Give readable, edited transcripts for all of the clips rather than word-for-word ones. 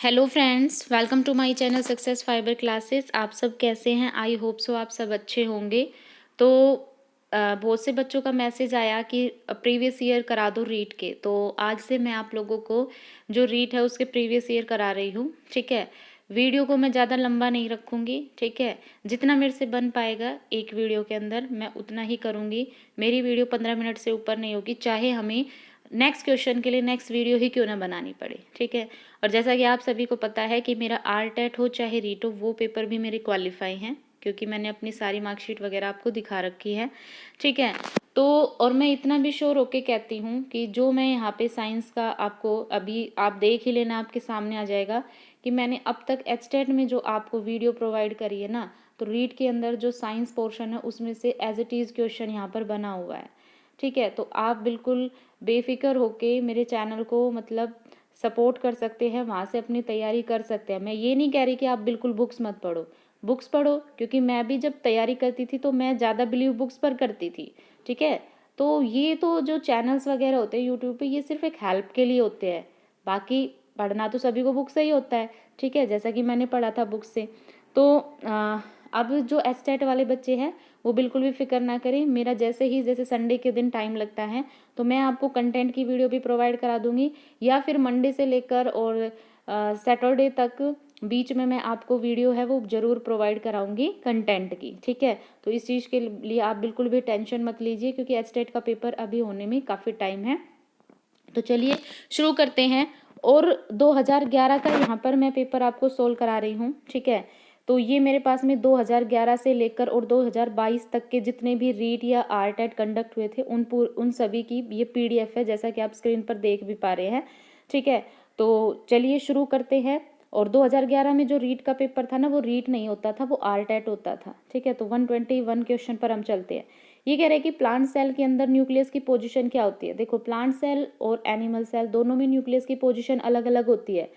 Hello friends, welcome to my channel success fiber classes. आप सब कैसे हैं? आई होप सो आप सब अच्छे होंगे। तो बहुत से बच्चों का मैसेज आया कि प्रीवियस ईयर करा दो रीट के। तो आज से मैं आप लोगों को जो रीट है उसके प्रीवियस ईयर करा रही हूँ। ठीक है, वीडियो को मैं ज़्यादा लंबा नहीं रखूँगी। ठीक है, जितना मेरे से बन पाएगा एक वीडियो के अंदर मैं उतना ही करूँगी। मेरी वीडियो 15 मिनट से ऊपर नहीं होगी, चाहे हमें नेक्स्ट क्वेश्चन के लिए नेक्स्ट वीडियो ही क्यों ना बनानी पड़े। ठीक है, और जैसा कि आप सभी को पता है कि मेरा आरटेट हो चाहे रीट हो, वो पेपर भी मेरे क्वालिफाई हैं क्योंकि मैंने अपनी सारी मार्कशीट वगैरह आपको दिखा रखी है। ठीक है, तो और मैं इतना भी श्योर होके कहती हूँ कि जो मैं यहाँ पे साइंस का आपको अभी आप देख ही लेना, आपके सामने आ जाएगा कि मैंने अब तक एचटेट में जो आपको वीडियो प्रोवाइड करी है ना, तो रीट के अंदर जो साइंस पोर्शन है उसमें से एज इट इज़ क्वेश्चन यहाँ पर बना हुआ है। ठीक है, तो आप बिल्कुल बेफिक्र होके मेरे चैनल को मतलब सपोर्ट कर सकते हैं, वहाँ से अपनी तैयारी कर सकते हैं। मैं ये नहीं कह रही कि आप बिल्कुल बुक्स मत पढ़ो, बुक्स पढ़ो, क्योंकि मैं भी जब तैयारी करती थी तो मैं ज़्यादा बिलीव बुक्स पर करती थी। ठीक है, तो ये तो जो चैनल्स वगैरह होते हैं यूट्यूब पे, ये सिर्फ एक हेल्प के लिए होते हैं। बाकी पढ़ना तो सभी को बुक से ही होता है। ठीक है, जैसा कि मैंने पढ़ा था बुक से। तो अब जो एस्टेट वाले बच्चे हैं वो बिल्कुल भी फिक्र ना करें। मेरा जैसे संडे के दिन टाइम लगता है तो मैं आपको कंटेंट की वीडियो भी प्रोवाइड करा दूंगी, या फिर मंडे से लेकर और सैटरडे तक बीच में मैं आपको वीडियो है वो ज़रूर प्रोवाइड कराऊंगी कंटेंट की। ठीक है, तो इस चीज़ के लिए आप बिल्कुल भी टेंशन मत लीजिए क्योंकि एचटेट का पेपर अभी होने में काफ़ी टाइम है। तो चलिए शुरू करते हैं। और 2011 का यहाँ पर मैं पेपर आपको सोल्व करा रही हूँ। ठीक है, तो ये मेरे पास में 2011 से लेकर और 2022 तक के जितने भी रीट या आरटेट कंडक्ट हुए थे उन सभी की ये पीडीएफ है, जैसा कि आप स्क्रीन पर देख भी पा रहे हैं। ठीक है, तो चलिए शुरू करते हैं। और 2011 में जो रीट का पेपर था ना, वो रीट नहीं होता था, वो आरटेट होता था। ठीक है, तो 121 क्वेश्चन पर हम चलते हैं। ये कह रहे हैं कि प्लांट सेल के अंदर न्यूक्लियस की पोजीशन क्या होती है। देखो, प्लांट सेल और एनिमल सेल दोनों में न्यूक्लियस की पोजीशन अलग अलग होती है।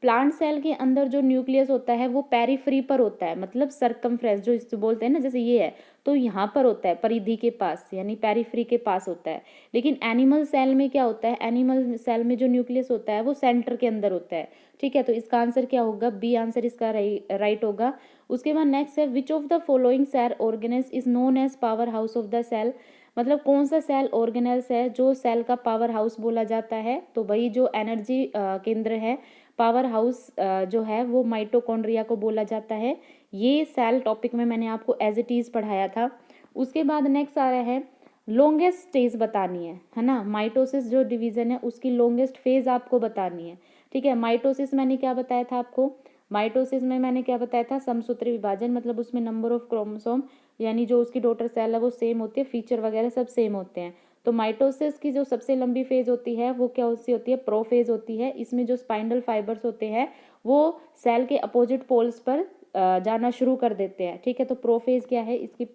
प्लांट सेल के अंदर जो न्यूक्लियस होता है वो पेरिफ्री पर होता है, मतलब सरकमफ्रेंस जो इसको बोलते हैं ना, जैसे ये है तो यहाँ पर होता है, परिधि के पास, यानी पेरिफ्री के पास होता है। लेकिन एनिमल सेल में क्या होता है, एनिमल सेल में जो न्यूक्लियस होता है वो सेंटर के अंदर होता है। ठीक है, तो इसका आंसर क्या होगा, बी आंसर इसका राइट होगा। उसके बाद नेक्स्ट है, which of the following cell organelles is known as power house of the cell. मतलब कौन सा सेल ऑर्गेनेल्स है जो सेल का पावर हाउस बोला जाता है। तो वही जो एनर्जी केंद्र है, पावर हाउस जो है वो माइटोकॉन्ड्रिया को बोला जाता है। ये सेल टॉपिक में मैंने आपको एज इट इज पढ़ाया था। उसके बाद नेक्स्ट आ रहा है, लॉन्गेस्ट स्टेज बतानी है ना। माइटोसिस जो डिवीजन है उसकी लॉन्गेस्ट फेज आपको बतानी है। ठीक है, माइटोसिस मैंने क्या बताया था आपको, माइटोसिस में मैंने क्या बताया था, समसूत्री विभाजन, मतलब उसमें नंबर ऑफ क्रोमोसोम यानी जो उसकी डॉटर सेल है वो सेम होती है, फीचर वगैरह सब सेम होते हैं। तो माइटोसिस की जो सबसे लंबी फेज होती है वो क्या सी होती है, प्रोफेज होती है। इसमें जो स्पाइंडल फाइबर्स होते हैं वो सेल के अपोजिट पोल्स पर जाना शुरू कर देते हैं। ठीक है, तो प्रोफेज क्या है, इसकी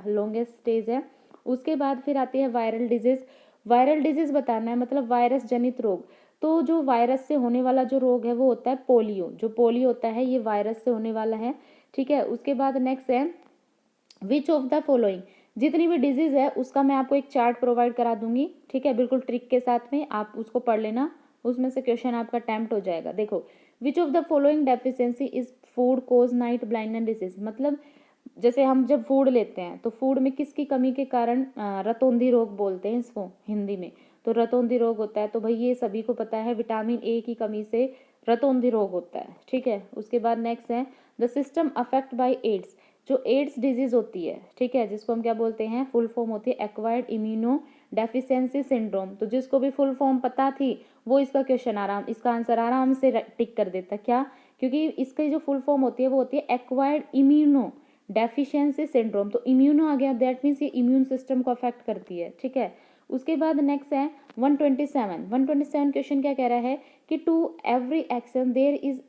लॉन्गेस्ट स्टेज है। उसके बाद फिर आती है वायरल डिजीज। वायरल डिजीज बताना है, मतलब वायरस जनित रोग। तो जो वायरस से होने वाला जो रोग है वो होता है पोलियो। जो पोलियो होता है ये वायरस से होने वाला है। ठीक है, उसके बाद नेक्स्ट है, विच ऑफ द फॉलोइंग, जितनी भी डिजीज है उसका मैं आपको एक चार्ट प्रोवाइड करा दूंगी। ठीक है, बिल्कुल ट्रिक के साथ में आप उसको पढ़ लेना, उसमें से क्वेश्चन आपका अटेम्प्ट हो जाएगा। देखो, which of the following deficiency is food cause night blindness disease. मतलब जैसे हम जब फूड लेते हैं तो फूड में किसकी कमी के कारण रतौंधी रोग बोलते हैं इसको हिंदी में, तो रतौंधी रोग होता है। तो भाई ये सभी को पता है, विटामिन ए की कमी से रतौंधी रोग होता है। ठीक है, उसके बाद नेक्स्ट है, the system affect by AIDS. जो एड्स डिजीज होती है, ठीक है, जिसको हम क्या बोलते हैं, फुल फॉर्म होती है एक्वायर्ड इम्यूनो डेफिशिएंसी सिंड्रोम। तो जिसको भी फुल फॉर्म पता थी वो इसका क्वेश्चन इसका आंसर आराम से टिक कर देता। क्या, क्योंकि इसकी जो फुल फॉर्म होती है वो होती है एक्वायर्ड इम्यूनो डेफिशिएंसी सिंड्रोम। तो इम्यूनो आ गया, दैट मीन्स ये इम्यून सिस्टम को अफेक्ट करती है। ठीक है, उसके बाद नेक्स्ट है 127 क्वेश्चन क्या कह रहा है कि to every action there is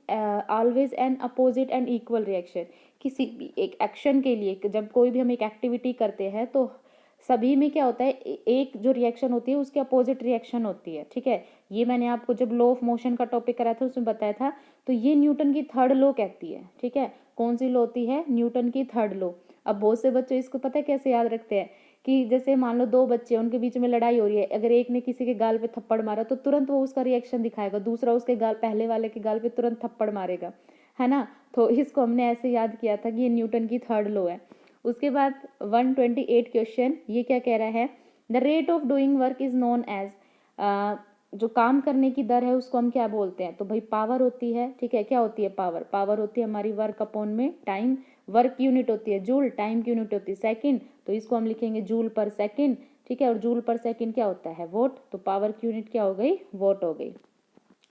always an opposite and equal reaction. किसी भी एक एक्शन के लिए, जब कोई भी हम एक एक्टिविटी करते हैं तो सभी में क्या होता है, एक जो रिएक्शन होती है उसके अपोजिट रिएक्शन होती है। ठीक है, ये मैंने आपको जब लॉ ऑफ मोशन का टॉपिक कराया था उसमें बताया था। तो ये न्यूटन की थर्ड लॉ कहती है। ठीक है, कौन सी लॉ होती है, न्यूटन की थर्ड लॉ। अब बहुत से बच्चे इसको पता है कैसे याद रखते हैं कि जैसे मान लो दो बच्चे हैं, उनके बीच में लड़ाई हो रही है, अगर एक ने किसी के गाल पे थप्पड़ मारा तो तुरंत वो उसका रिएक्शन दिखाएगा, दूसरा उसके गाल, पहले वाले के गाल पे तुरंत थप्पड़ मारेगा, है ना। तो इसको हमने ऐसे याद किया था कि ये न्यूटन की थर्ड लॉ है। उसके बाद 128 क्वेश्चन, ये क्या कह रहा है, the rate of doing work is known as, जो काम करने की दर है उसको हम क्या बोलते हैं, तो भाई पावर होती है, ठीक है। क्या होती है पावर, पावर होती है हमारी वर्क अपॉन में टाइम, वर्क की यूनिट होती है जूल, टाइम की यूनिट होती है सेकंड, तो इसको हम लिखेंगे जूल पर सेकंड, ठीक है। और जूल पर सेकंड क्या होता है, वोट, तो पावर की यूनिट क्या हो गई, वोट हो गई।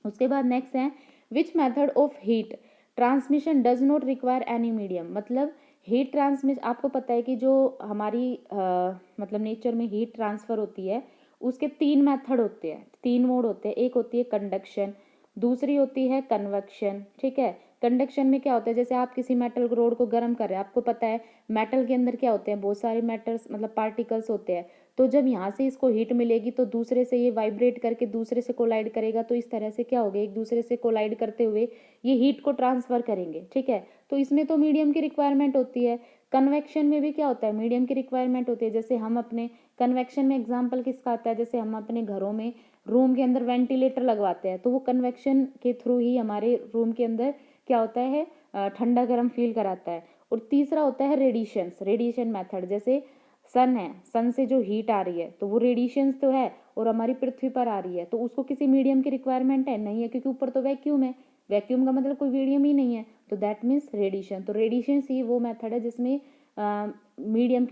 उसके बाद नेक्स्ट है, which method of heat transmission does not require any medium, मतलब हीट ट्रांसमिशन, आपको पता है कि जो हमारी मतलब नेचर में हीट ट्रांसफर होती है उसके तीन मेथड होते हैं, तीन मोड होते हैं, एक होती है कंडक्शन, दूसरी होती है कन्वेक्शन, ठीक है। कंडक्शन में क्या होता है, जैसे आप किसी मेटल रोड को गर्म कर रहे हैं, आपको पता है मेटल के अंदर क्या होते हैं, बहुत सारे मेटल्स मतलब पार्टिकल्स होते हैं, तो जब यहाँ से इसको हीट मिलेगी तो दूसरे से ये वाइब्रेट करके दूसरे से कोलाइड करेगा, तो इस तरह से क्या होगा, एक दूसरे से कोलाइड करते हुए ये हीट को ट्रांसफर करेंगे, ठीक है। तो इसमें तो मीडियम की रिक्वायरमेंट होती है। कन्वेक्शन में भी क्या होता है, मीडियम की रिक्वायरमेंट होती है। जैसे हम अपने कन्वेक्शन में एग्जाम्पल किसका आता है, जैसे हम अपने घरों में रूम के अंदर वेंटिलेटर लगवाते हैं, तो वो कन्वेक्शन के थ्रू ही हमारे रूम के अंदर क्या होता है, ठंडा गर्म फील कराता है। और तीसरा होता है रेडिएशंस, रेडिएशन मेथड, जैसे सन है, सन से जो हीट आ रही है तो वो रेडिएशंस तो है और हमारी पृथ्वी पर आ रही है, तो उसको किसी मीडियम की रिक्वायरमेंट है नहीं है, क्योंकि ऊपर तो वैक्यूम है, वैक्यूम का मतलब कोई मीडियम ही नहीं है, तो दैट मीन्स रेडिएशन। तो रेडिएशन ही वो मेथड है जिसमें मीडियम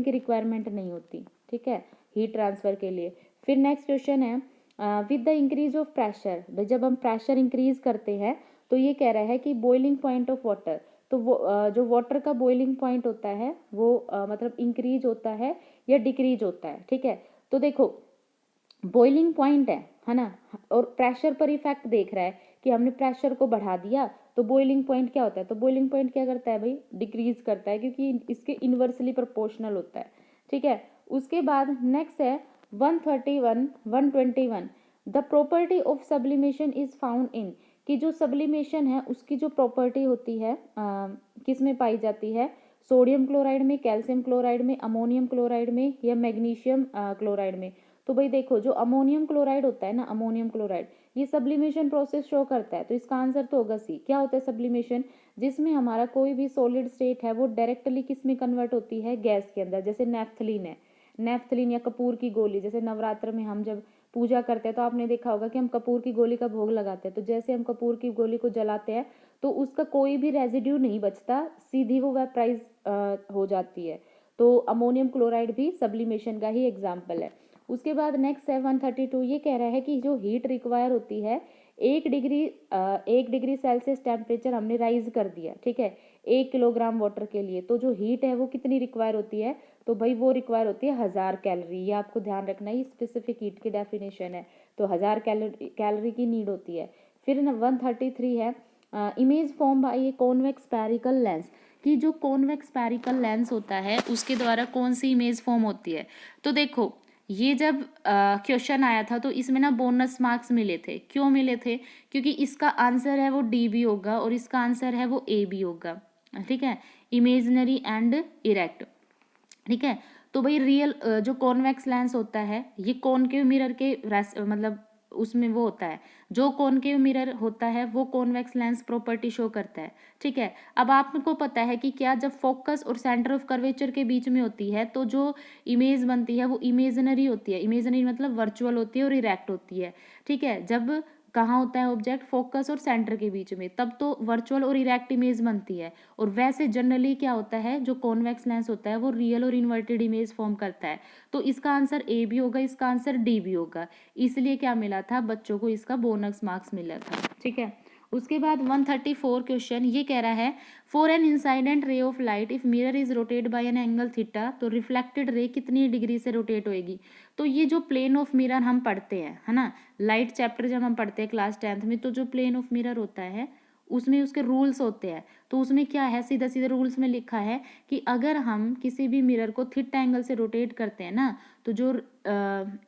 की रिक्वायरमेंट नहीं होती, ठीक है, हीट ट्रांसफर के लिए। फिर नेक्स्ट क्वेश्चन है, with the increase of pressure, जब हम प्रेशर इंक्रीज करते हैं तो ये कह रहा है कि बॉइलिंग पॉइंट ऑफ वाटर, तो वो जो वाटर का बॉइलिंग पॉइंट होता है वो मतलब इंक्रीज होता है या डिक्रीज होता है, ठीक है। तो देखो बॉइलिंग पॉइंट है ना, और प्रेशर पर इफेक्ट देख रहा है कि हमने प्रेशर को बढ़ा दिया तो बॉइलिंग पॉइंट क्या होता है, तो बॉइलिंग पॉइंट क्या करता है भाई, डिक्रीज करता है, क्योंकि इसके इन्वर्सली प्रोपोर्शनल होता है, ठीक है। उसके बाद नेक्स्ट है 121 the property of sublimation is found in, कि जो सब्लिमेशन है उसकी जो प्रॉपर्टी होती है किस में पाई जाती है, सोडियम क्लोराइड में, कैल्शियम क्लोराइड में, अमोनियम क्लोराइड में या मैग्नीशियम क्लोराइड में। तो भाई देखो जो अमोनियम क्लोराइड होता है ना, अमोनियम क्लोराइड, ये सब्लिमेशन प्रोसेस शो करता है, तो इसका आंसर तो होगा सी। क्या होता है सब्लिमेशन, जिसमें हमारा कोई भी सॉलिड स्टेट है वो डायरेक्टली किस में कन्वर्ट होती है, गैस के अंदर। जैसे नेफ्थलीन है, नेफ्थलीन या कपूर की गोली, जैसे नवरात्र में हम जब पूजा करते हैं तो आपने देखा होगा कि हम कपूर की गोली का भोग लगाते हैं, तो जैसे हम कपूर की गोली को जलाते हैं तो उसका कोई भी रेजिड्यू नहीं बचता, सीधी वो वेपराइज हो जाती है। तो अमोनियम क्लोराइड भी सब्लिमेशन का ही एग्जाम्पल है। उसके बाद नेक्स्ट है 132, ये कह रहा है कि जो हीट रिक्वायर होती है 1 डिग्री सेल्सियस टेम्परेचर हमने राइज कर दिया, ठीक है, 1 किलोग्राम वाटर के लिए, तो जो हीट है वो कितनी रिक्वायर होती है, तो भाई वो रिक्वायर होती है 1000 कैलोरी। ये आपको ध्यान रखना है, स्पेसिफिक हीट की डेफिनेशन है, तो 1000 कैलोरी की नीड होती है। फिर 133 है, image form by a convex spherical lens, कि जो कॉन्वेक्स स्फेरिकल लेंस होता है उसके द्वारा कौन सी इमेज फॉर्म होती है। तो देखो ये जब क्वेश्चन आया था तो इसमें ना बोनस मार्क्स मिले थे, क्यों मिले थे, क्योंकि इसका आंसर है वो डी भी होगा और इसका आंसर है वो ए भी होगा, ठीक है, इमेजनरी एंड इरेक्ट, ठीक है। तो भाई रियल जो कॉन्वेक्स लेंस होता है ये कॉनकेव मिरर के मतलब उसमें वो होता है, जो कॉनकेव मिरर होता है वो कॉन्वेक्स लेंस प्रॉपर्टी शो करता है, ठीक है। अब आपको पता है कि क्या जब फोकस और सेंटर ऑफ कर्वेचर के बीच में होती है तो जो इमेज बनती है वो इमेजनरी होती है, इमेजनरी मतलब वर्चुअल होती है और इरेक्ट होती है, ठीक है। जब कहाँ होता है ऑब्जेक्ट, फोकस और सेंटर के बीच में, तब तो वर्चुअल और इरेक्ट इमेज बनती है। और वैसे जनरली क्या होता है, जो कॉन्वेक्स लेंस होता है वो रियल और इन्वर्टेड इमेज फॉर्म करता है। तो इसका आंसर ए भी होगा, इसका आंसर डी भी होगा, इसलिए क्या मिला था बच्चों को, इसका बोनस मार्क्स मिला था, ठीक है। उसके बाद 134 क्वेश्चन ये कह रहा है, for an incident ray of light if mirror is rotate by an angle theta, तो रिफ्लेक्टेड रे कितनी डिग्री से रोटेट होएगी। तो ये जो प्लेन ऑफ मिरर हम पढ़ते हैं, है ना, लाइट चैप्टर जब हम पढ़ते हैं क्लास 10th में, तो जो प्लेन ऑफ मिरर होता है उसमें उसके रूल्स होते हैं। तो उसमें क्या है, सीधा सीधा रूल्स में लिखा है कि अगर हम किसी भी मिरर को थीटा एंगल से रोटेट करते हैं ना, तो जो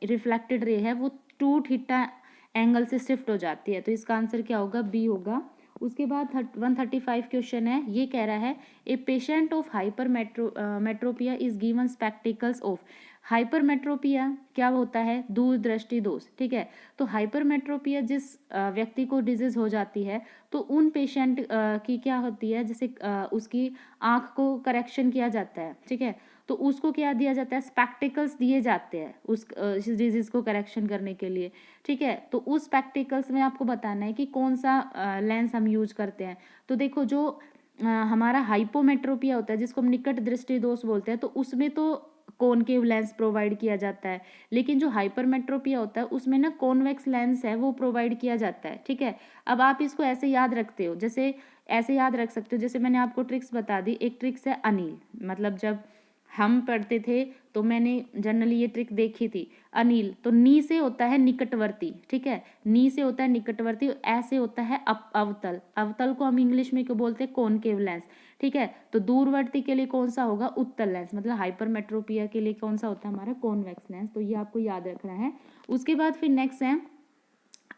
रिफ्लेक्टेड रे है वो 2 थीटा एंगल से शिफ्ट हो जाती है। तो इसका आंसर क्या होगा, बी होगा। उसके बाद 135 क्वेश्चन है, ये कह रहा है a patient of hypermetropia is given spectacles of. Hypermetropia क्या होता है? दूरदृष्टि दोष। ठीक है, तो हाइपरमेट्रोपिया जिस व्यक्ति को डिजीज हो जाती है तो उन पेशेंट की क्या होती है, जैसे उसकी आंख को करेक्शन किया जाता है। ठीक है, तो उसको क्या दिया जाता है? स्पेक्टिकल्स दिए जाते हैं उस डिजीज को करेक्शन करने के लिए। ठीक है, तो उस स्पेक्टिकल्स में आपको बताना है कि कौन सा लेंस हम यूज करते हैं। तो देखो, जो हमारा हाइपोमेट्रोपिया होता है जिसको हम निकट दृष्टि दोष बोलते हैं, तो उसमें तो कॉनकेव लेंस प्रोवाइड किया जाता है, लेकिन जो हाइपरमेट्रोपिया होता है उसमें ना कॉन्वेक्स लेंस है वो प्रोवाइड किया जाता है। ठीक है, अब आप इसको ऐसे याद रखते हो, जैसे ऐसे याद रख सकते हो, जैसे मैंने आपको ट्रिक्स बता दी। एक ट्रिक्स है अनिल, मतलब जब हम पढ़ते थे तो मैंने जनरली ये ट्रिक देखी थी। अनिल, तो नी से होता है निकटवर्ती। ठीक है, नी से होता है निकटवर्ती, ऐसे होता है अवतल। अवतल को हम इंग्लिश में क्यों बोलते हैं? Concave lens. ठीक है, तो दूरवर्ती के लिए कौन सा होगा? उत्तल लेंस। मतलब हाइपरमेट्रोपिया के लिए कौन सा होता है हमारा? Convex lens. तो ये आपको याद रखना है। उसके बाद फिर नेक्स्ट है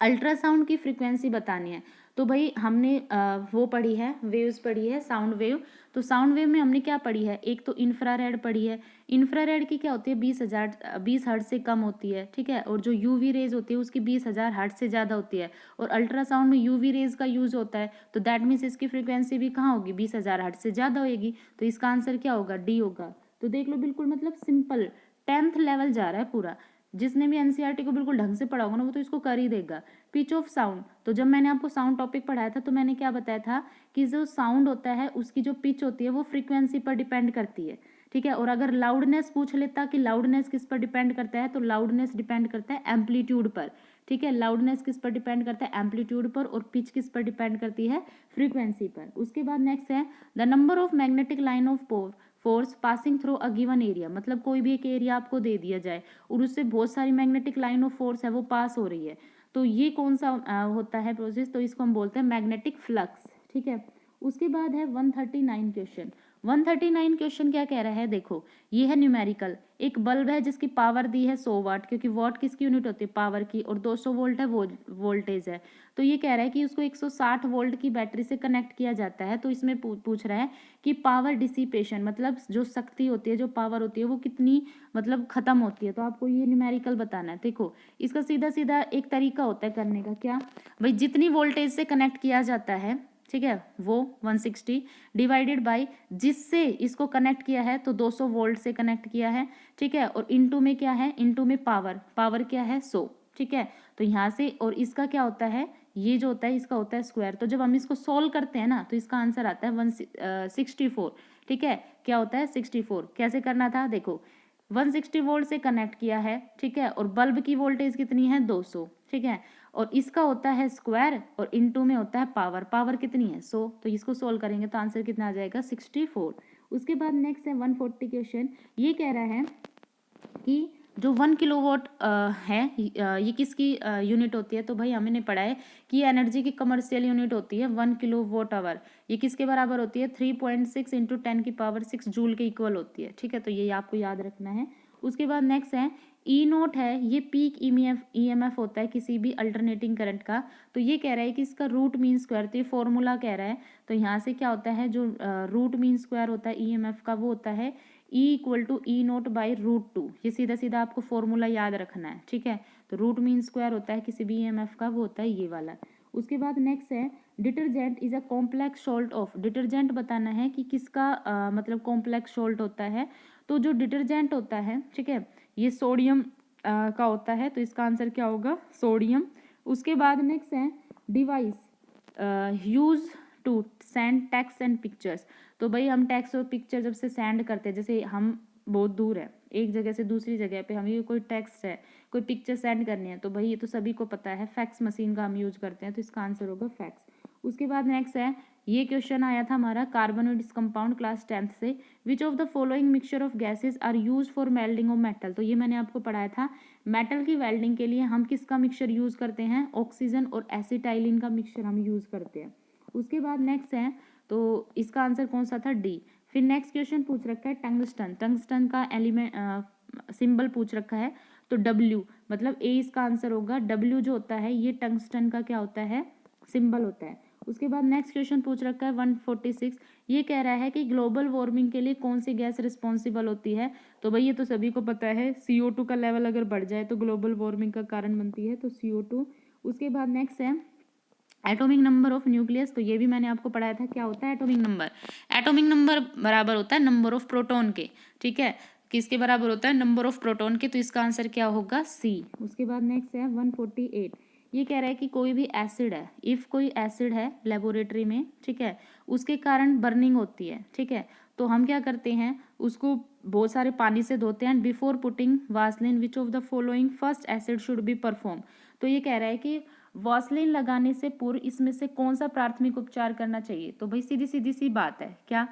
अल्ट्रासाउंड की फ्रीक्वेंसी बतानी है। तो भाई हमने वो पढ़ी है, वेव्स पढ़ी है, साउंड वेव। तो साउंड वेव में हमने क्या पढ़ी है? एक तो इंफ्रारेड पढ़ी है। इंफ्रारेड की क्या होती है? 20 हर्ट्ज से कम होती है। ठीक है, और जो यूवी रेज होती है उसकी 20,000 हर्ट्ज से ज़्यादा होती है। और अल्ट्रासाउंड में यूवी रेज का यूज होता है, तो दैट मीन्स इसकी फ्रीक्वेंसी भी कहाँ होगी? 20,000 हर्ट्ज से ज़्यादा होगी। तो इसका आंसर क्या होगा? डी होगा। तो देख लो, बिल्कुल मतलब सिंपल 10th लेवल जा रहा है पूरा। जिसने भी एनसीईआरटी को बिल्कुल ढंग से पढ़ा होगा ना वो तो इसको कर ही देगा। पिच ऑफ साउंड, तो जब मैंने आपको साउंड टॉपिक पढ़ाया था तो मैंने क्या बताया था कि जो साउंड होता है उसकी जो पिच होती है वो फ्रीक्वेंसी पर डिपेंड करती है। ठीक है, और अगर लाउडनेस पूछ लेता कि लाउडनेस किस पर डिपेंड करता है, तो लाउडनेस डिपेंड करता है एम्पलीट्यूड पर। ठीक है, लाउडनेस किस पर डिपेंड करता है? एम्पलीट्यूड पर। और पिच किस पर डिपेंड करती है? फ्रीक्वेंसी पर। उसके बाद नेक्स्ट है the number of magnetic line of force passing through a given area. मतलब कोई भी एक एरिया आपको दे दिया जाए और उससे बहुत सारी मैग्नेटिक लाइन ऑफ फोर्स है वो पास हो रही है, तो ये कौन सा होता है प्रोसेस? तो इसको हम बोलते हैं मैग्नेटिक फ्लक्स। ठीक है, उसके बाद है 139 क्वेश्चन। 139 क्वेश्चन क्या कह रहा है? देखो, ये है न्यूमेरिकल। एक बल्ब है जिसकी पावर दी है 100 वाट, क्योंकि वाट किसकी यूनिट होती है? पावर की। और 200 वोल्ट है वोल्टेज है। तो ये कह रहा है कि उसको 160 वोल्ट की बैटरी से कनेक्ट किया जाता है। तो इसमें पूछ रहा है कि पावर डिसिपेशन, मतलब जो शक्ति होती है, जो पावर होती है वो कितनी मतलब खत्म होती है। तो आपको ये न्यूमेरिकल बताना है। देखो, इसका सीधा सीधा एक तरीका होता है करने का। क्या भाई? जितनी वोल्टेज से कनेक्ट किया जाता है, ठीक है, वो 160 डिवाइडेड बाय जिससे इसको कनेक्ट किया है, तो 200 वोल्ट से कनेक्ट किया है। ठीक है, और इनटू में क्या है? इनटू में पावर क्या है? 100। ठीक है, तो यहाँ से, और इसका क्या होता है? ये जो होता है इसका होता है स्क्वायर। तो जब हम इसको सोल्व करते हैं ना तो इसका आंसर आता है 164। ठीक है, क्या होता है? 64। कैसे करना था? देखो, 160 वोल्ट से कनेक्ट किया है। ठीक है, और बल्ब की वोल्टेज कितनी है? 200। ठीक है, और इसका होता है स्क्वायर और इनटू में होता है पावर कितनी है? 100। तो इसको सोल्व करेंगे तो आंसर कितना आ जाएगा? 64। उसके बाद नेक्स्ट है 140 क्वेश्चन। ये कह रहा है कि जो 1 किलोवाट है, ये किसकी यूनिट होती है? तो भाई हमने पढ़ा है कि एनर्जी की कमर्शियल यूनिट होती है 1 किलोवाट आवर। ये किसके बराबर होती है? 3.6 इंटू 10⁶ जूल के इक्वल होती है। ठीक है, तो ये आपको याद रखना है। उसके बाद नेक्स्ट है ई नोट है, ये पीक ईएमएफ होता है किसी भी अल्टरनेटिंग करंट का। तो ये कह रहा है कि इसका रूट मीन स्क्वायर, तो ये फॉर्मूला कह रहा है। तो यहाँ से क्या होता है? जो रूट मीन स्क्वायर होता है ईएमएफ का, वो होता है E = E0/√2। ये सीधा सीधा आपको फॉर्मूला याद रखना है। ठीक है, तो रूट मीन स्क्वायर होता है किसी भी ईएमएफ का, वो होता है ये वाला। उसके बाद नेक्स्ट है detergent is a complex salt of. Detergent बताना है कि किसका मतलब कॉम्प्लेक्स सॉल्ट होता है। तो जो डिटर्जेंट होता है, ठीक है, ये सोडियम का होता है। तो इसका आंसर क्या होगा? सोडियम। उसके बाद नेक्स्ट है device use to send text and pictures. तो भाई हम टेक्स्ट और पिक्चर जब से सेंड करते हैं, जैसे हम बहुत दूर है एक जगह से दूसरी जगह पे, हमें कोई टेक्स्ट है, कोई पिक्चर सेंड करनी है, तो भाई ये तो सभी को पता है, फैक्स मशीन का हम यूज करते हैं। तो इसका आंसर होगा फैक्स। उसके बाद नेक्स्ट है, ये क्वेश्चन आया था हमारा कार्बन और कंपाउंड क्लास 10th से। Which of the following mixture of gases are use for melting of metal. तो ये मैंने आपको पढ़ाया था, मेटल की वेल्डिंग के लिए हम किसका मिक्सचर यूज करते हैं? ऑक्सीजन और एसिटाइलिन का मिक्सचर हम यूज करते हैं। उसके बाद नेक्स्ट है, तो इसका आंसर कौन सा था? डी। फिर नेक्स्ट क्वेश्चन पूछ रखा है टंगस्टन। टंगस्टन का एलिमेंट सिंबल पूछ रखा है, तो डब्ल्यू, मतलब ए इसका आंसर होगा। डब्ल्यू जो होता है ये टंगस्टन का क्या होता है? सिंबल होता है। उसके बाद नेक्स्ट क्वेश्चन पूछ रखा है 146, ये कह रहा है कि ग्लोबल वार्मिंग के लिए कौन सी गैस रिस्पॉन्सिबल होती है। तो भाई ये तो सभी को पता है, CO2 का लेवल अगर बढ़ जाए तो ग्लोबल वार्मिंग का कारण बनती है, तो CO2। उसके बाद नेक्स्ट है एटॉमिक नंबर ऑफ न्यूक्लियस। तो ये भी मैंने आपको पढ़ाया था, क्या होता है एटॉमिक नंबर। एटॉमिक नंबर बराबर होता है नंबर ऑफ प्रोटॉन के, ठीक है, किसके बराबर होता है, नंबर ऑफ प्रोटॉन के, तो इसका आंसर क्या होगा, सी। उसके बाद नेक्स्ट है 148, ये कह रहा है कि कोई भी एसिड है, इफ कोई एसिड है लेबोरेटरी में, ठीक है, उसके कारण बर्निंग होती है, ठीक है, तो हम क्या करते हैं, उसको बहुत सारे पानी से धोते हैं। Before putting Vaseline which of the following first acid should be perform. तो ये कह रहा है कि वासलिन लगाने से पूर्व इसमें से कौन सा प्राथमिक उपचार करना चाहिए। तो भाई सीधी सीधी सी बात है, क्या,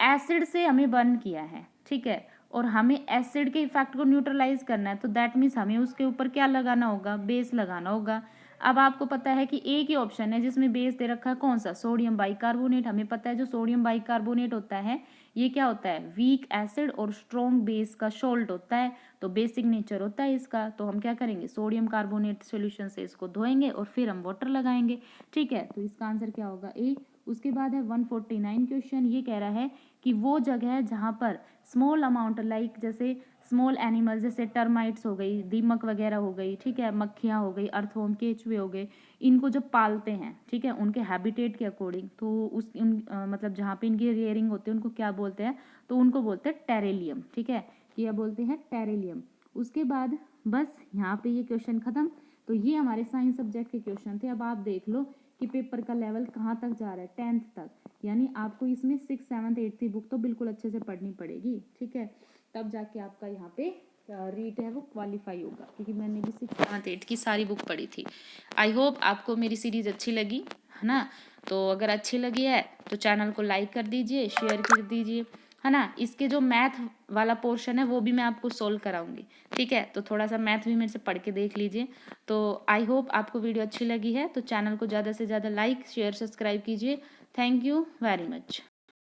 एसिड से हमें बर्न किया है, ठीक है, और हमें एसिड के इफेक्ट को न्यूट्रलाइज करना है, तो दैट मीन्स हमें उसके ऊपर क्या लगाना होगा, बेस लगाना होगा। अब आपको पता है कि एक ही ऑप्शन है जिसमें बेस दे रखा है, कौन सा, सोडियम बाइकार्बोनेट। हमें पता है जो सोडियम बाइकार्बोनेट होता है ये क्या होता है, वीक एसिड और स्ट्रॉन्ग बेस का सॉल्ट होता है, तो बेसिक नेचर होता है इसका। तो हम क्या करेंगे, सोडियम कार्बोनेट सॉल्यूशन से इसको धोएंगे और फिर हम वाटर लगाएंगे, ठीक है, तो इसका आंसर क्या होगा, ए। उसके बाद है 149 क्वेश्चन, ये कह रहा है कि वो जगह है जहाँ पर स्मॉल अमाउंट लाइक जैसे स्मॉल एनिमल जैसे टर्माइट्स हो गई, दीमक वगैरह हो गई, ठीक है, मक्खियाँ हो गई, अर्थवर्म, केचुए हो गए, इनको जब पालते हैं, ठीक है, उनके हैबिटेट के अकॉर्डिंग, तो मतलब जहाँ पे इनकी रेयरिंग होती है उनको क्या बोलते हैं, तो उनको बोलते हैं टेरेलियम, ठीक है, क्या बोलते हैं, टेरेलियम। उसके बाद बस यहाँ पे ये क्वेश्चन खत्म। तो ये हमारे साइंस सब्जेक्ट के क्वेश्चन थे। अब आप देख लो कि पेपर का लेवल कहाँ तक जा रहा है, 10th तक, यानी आपको इसमें 6th 7th 8th की बुक तो बिल्कुल अच्छे से पढ़नी पड़ेगी, ठीक है, तब जाके आपका यहाँ पे रीट है वो क्वालिफाई होगा, क्योंकि मैंने भी 6th 7th 8th की सारी बुक पढ़ी थी। आई होप आपको मेरी सीरीज अच्छी लगी है ना। तो अगर अच्छी लगी है तो चैनल को लाइक कर दीजिए, शेयर कर दीजिए, है ना। इसके जो मैथ वाला पोर्शन है वो भी मैं आपको सोल्व कराऊंगी, ठीक है, तो थोड़ा सा मैथ भी मेरे से पढ़ के देख लीजिए। तो आई होप आपको वीडियो अच्छी लगी है, तो चैनल को ज़्यादा से ज़्यादा लाइक शेयर सब्सक्राइब कीजिए। Thank you very much.